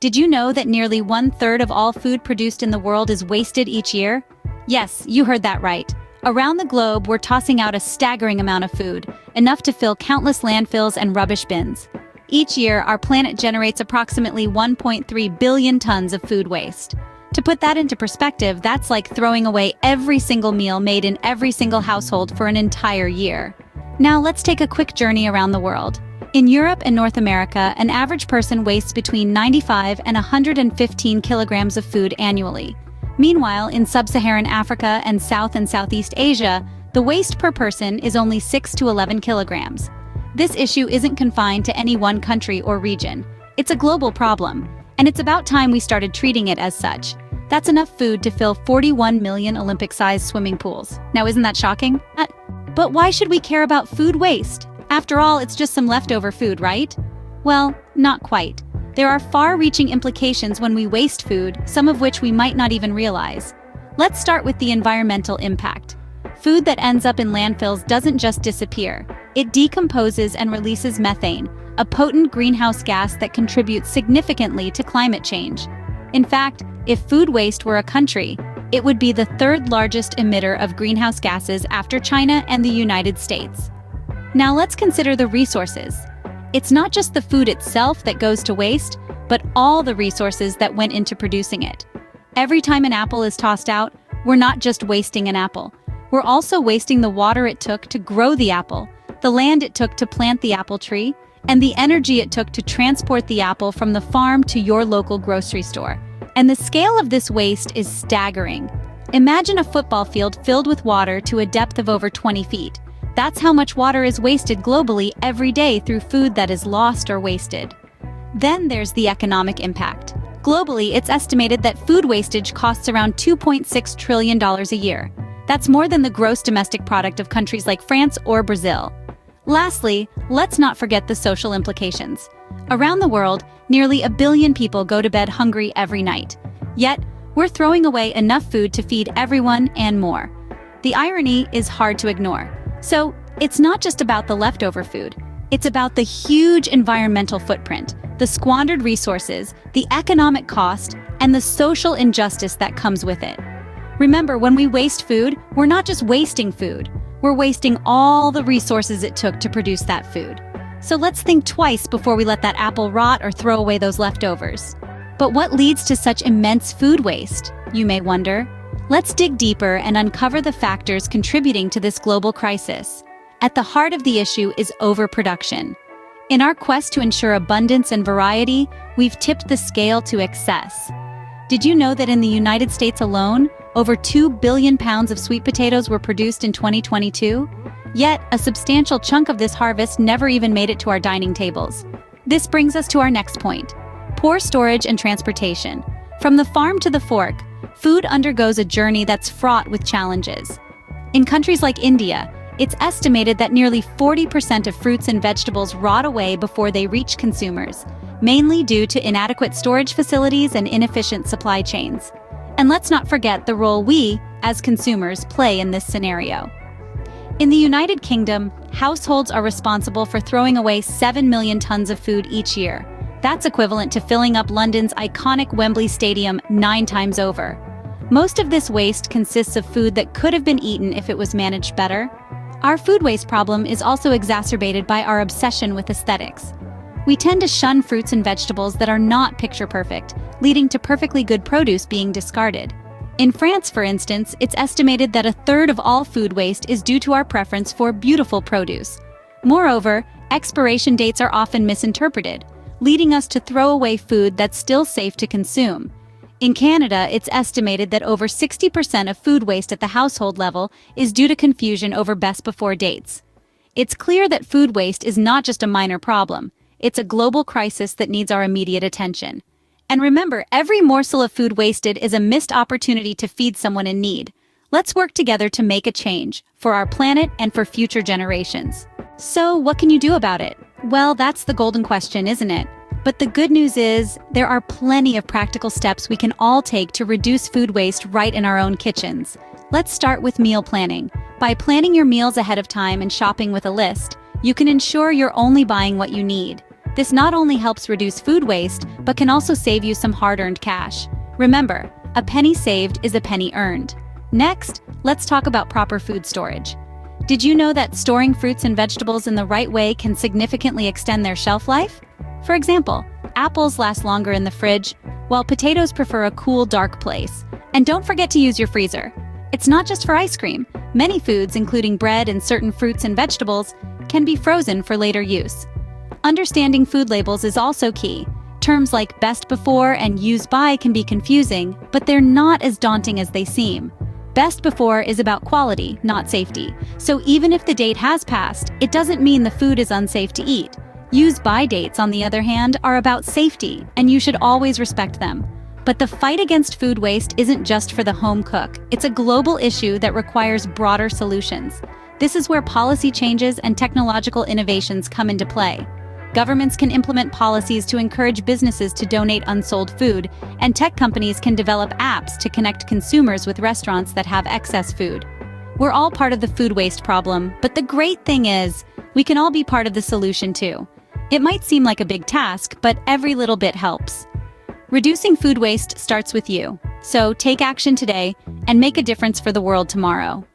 Did you know that nearly 1/3 of all food produced in the world is wasted each year? Yes, you heard that right. Around the globe, we're tossing out a staggering amount of food, enough to fill countless landfills and rubbish bins. Each year, our planet generates approximately 1.3 billion tons of food waste. To put that into perspective, that's like throwing away every single meal made in every single household for an entire year. Now let's take a quick journey around the world. In Europe and North America, an average person wastes between 95 and 115 kilograms of food annually. Meanwhile, in sub-Saharan Africa and South and Southeast Asia, the waste per person is only 6 to 11 kilograms. This issue isn't confined to any one country or region. It's a global problem, and it's about time we started treating it as such. That's enough food to fill 41 million Olympic-sized swimming pools. Now, isn't that shocking? But why should we care about food waste? After all, it's just some leftover food, right? Well, not quite. There are far-reaching implications when we waste food, some of which we might not even realize. Let's start with the environmental impact. Food that ends up in landfills doesn't just disappear. It decomposes and releases methane, a potent greenhouse gas that contributes significantly to climate change. In fact, if food waste were a country, it would be the third largest emitter of greenhouse gases after China and the United States. Now let's consider the resources. It's not just the food itself that goes to waste, but all the resources that went into producing it. Every time an apple is tossed out, we're not just wasting an apple. We're also wasting the water it took to grow the apple, the land it took to plant the apple tree, and the energy it took to transport the apple from the farm to your local grocery store. And the scale of this waste is staggering. Imagine a football field filled with water to a depth of over 20 feet. That's how much water is wasted globally every day through food that is lost or wasted. Then there's the economic impact. Globally, it's estimated that food wastage costs around $2.6 trillion a year. That's more than the gross domestic product of countries like France or Brazil. Lastly, let's not forget the social implications. Around the world, nearly 1 billion people go to bed hungry every night. Yet, we're throwing away enough food to feed everyone and more. The irony is hard to ignore. So, it's not just about the leftover food. It's about the huge environmental footprint, the squandered resources, the economic cost, and the social injustice that comes with it. Remember, when we waste food, we're not just wasting food. We're wasting all the resources it took to produce that food. So let's think twice before we let that apple rot or throw away those leftovers. But what leads to such immense food waste, you may wonder? Let's dig deeper and uncover the factors contributing to this global crisis. At the heart of the issue is overproduction. In our quest to ensure abundance and variety, we've tipped the scale to excess. Did you know that in the United States alone, over 2 billion pounds of sweet potatoes were produced in 2022? Yet, a substantial chunk of this harvest never even made it to our dining tables. This brings us to our next point: poor storage and transportation. From the farm to the fork, food undergoes a journey that's fraught with challenges. In countries like India, it's estimated that nearly 40% of fruits and vegetables rot away before they reach consumers, mainly due to inadequate storage facilities and inefficient supply chains. And let's not forget the role we, as consumers, play in this scenario. In the United Kingdom, households are responsible for throwing away 7 million tons of food each year. That's equivalent to filling up London's iconic Wembley Stadium 9 times over. Most of this waste consists of food that could have been eaten if it was managed better. Our food waste problem is also exacerbated by our obsession with aesthetics. We tend to shun fruits and vegetables that are not picture perfect, leading to perfectly good produce being discarded. In France, for instance, it's estimated that 1/3 of all food waste is due to our preference for beautiful produce. Moreover, expiration dates are often misinterpreted, leading us to throw away food that's still safe to consume. In Canada, it's estimated that over 60% of food waste at the household level is due to confusion over best before dates. It's clear that food waste is not just a minor problem. It's a global crisis that needs our immediate attention. And remember, every morsel of food wasted is a missed opportunity to feed someone in need. Let's work together to make a change, for our planet and for future generations. So, what can you do about it? Well, that's the golden question, isn't it? But the good news is, there are plenty of practical steps we can all take to reduce food waste right in our own kitchens. Let's start with meal planning. By planning your meals ahead of time and shopping with a list, you can ensure you're only buying what you need. This not only helps reduce food waste, but can also save you some hard-earned cash. Remember, a penny saved is a penny earned. Next, let's talk about proper food storage. Did you know that storing fruits and vegetables in the right way can significantly extend their shelf life? For example, apples last longer in the fridge, while potatoes prefer a cool, dark place. And don't forget to use your freezer. It's not just for ice cream. Many foods, including bread and certain fruits and vegetables, can be frozen for later use. Understanding food labels is also key. Terms like best before and use by can be confusing, but they're not as daunting as they seem. Best before is about quality, not safety. So even if the date has passed, it doesn't mean the food is unsafe to eat. Use by dates, on the other hand, are about safety, and you should always respect them. But the fight against food waste isn't just for the home cook. It's a global issue that requires broader solutions. This is where policy changes and technological innovations come into play. Governments can implement policies to encourage businesses to donate unsold food, and tech companies can develop apps to connect consumers with restaurants that have excess food. We're all part of the food waste problem, but the great thing is, we can all be part of the solution too. It might seem like a big task, but every little bit helps. Reducing food waste starts with you, so take action today and make a difference for the world tomorrow.